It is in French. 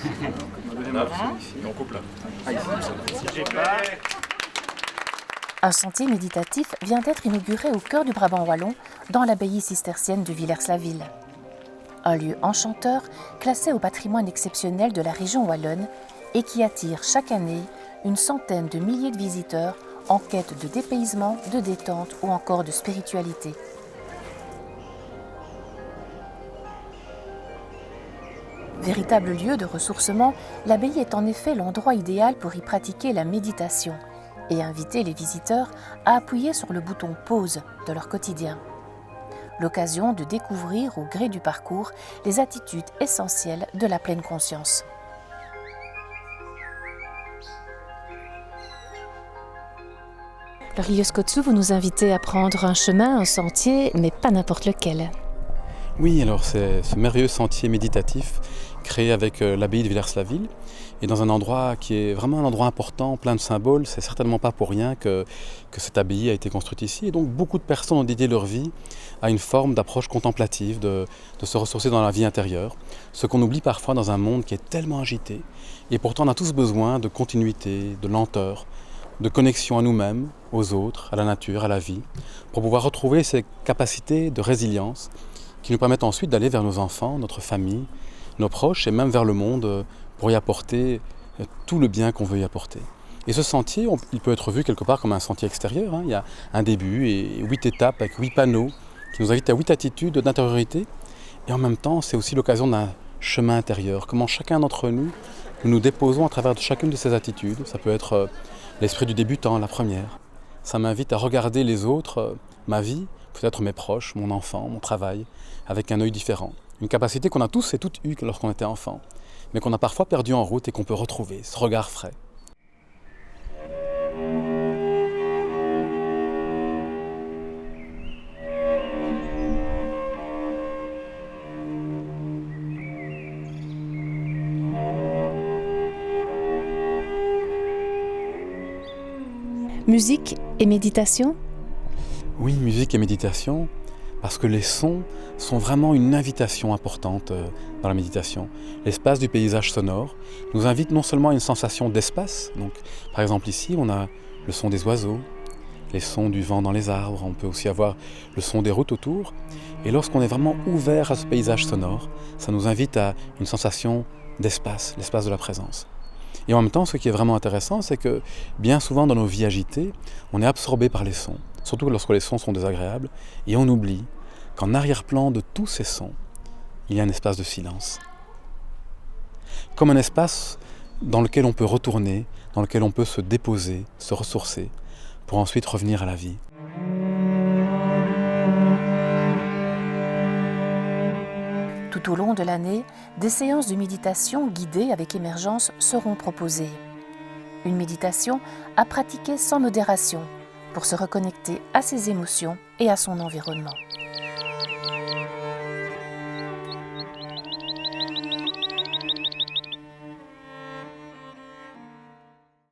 Et on coupe là. Un sentier méditatif vient d'être inauguré au cœur du Brabant wallon, dans l'abbaye cistercienne de Villers-la-Ville. Un lieu enchanteur, classé au patrimoine exceptionnel de la région wallonne et qui attire chaque année une centaine de milliers de visiteurs en quête de dépaysement, de détente ou encore de spiritualité. Véritable lieu de ressourcement, l'abbaye est en effet l'endroit idéal pour y pratiquer la méditation et inviter les visiteurs à appuyer sur le bouton « Pause » de leur quotidien. L'occasion de découvrir au gré du parcours les attitudes essentielles de la pleine conscience. Alors Ilios Kotsou, vous nous invitez à prendre un chemin, un sentier, mais pas n'importe lequel. Oui, alors c'est ce merveilleux sentier méditatif créé avec l'abbaye de Villers-la-Ville et dans un endroit qui est vraiment un endroit important, plein de symboles. C'est certainement pas pour rien que cette abbaye a été construite ici. Et donc beaucoup de personnes ont dédié leur vie à une forme d'approche contemplative, de se ressourcer dans la vie intérieure. Ce qu'on oublie parfois dans un monde qui est tellement agité. Et pourtant on a tous besoin de continuité, de lenteur, de connexion à nous-mêmes, aux autres, à la nature, à la vie, pour pouvoir retrouver ces capacités de résilience qui nous permettent ensuite d'aller vers nos enfants, notre famille, nos proches et même vers le monde pour y apporter tout le bien qu'on veut y apporter. Et ce sentier, il peut être vu quelque part comme un sentier extérieur. Il y a un début et 8 étapes avec 8 panneaux qui nous invitent à 8 attitudes d'intériorité. Et en même temps, c'est aussi l'occasion d'un chemin intérieur. Comment chacun d'entre nous, nous déposons à travers chacune de ces attitudes. Ça peut être l'esprit du débutant, la première. Ça m'invite à regarder les autres, ma vie, peut-être mes proches, mon enfant, mon travail, avec un œil différent. Une capacité qu'on a tous et toutes eue lorsqu'on était enfant, mais qu'on a parfois perdu en route et qu'on peut retrouver, ce regard frais. Musique et méditation ? Oui, musique et méditation, parce que les sons sont vraiment une invitation importante dans la méditation. L'espace du paysage sonore nous invite non seulement à une sensation d'espace, donc par exemple ici on a le son des oiseaux, les sons du vent dans les arbres, on peut aussi avoir le son des routes autour, et lorsqu'on est vraiment ouvert à ce paysage sonore, ça nous invite à une sensation d'espace, l'espace de la présence. Et en même temps, ce qui est vraiment intéressant, c'est que bien souvent dans nos vies agitées, on est absorbé par les sons, surtout lorsque les sons sont désagréables, et on oublie qu'en arrière-plan de tous ces sons, il y a un espace de silence. Comme un espace dans lequel on peut retourner, dans lequel on peut se déposer, se ressourcer, pour ensuite revenir à la vie. Tout au long de l'année, des séances de méditation guidées avec émergence seront proposées. Une méditation à pratiquer sans modération pour se reconnecter à ses émotions et à son environnement.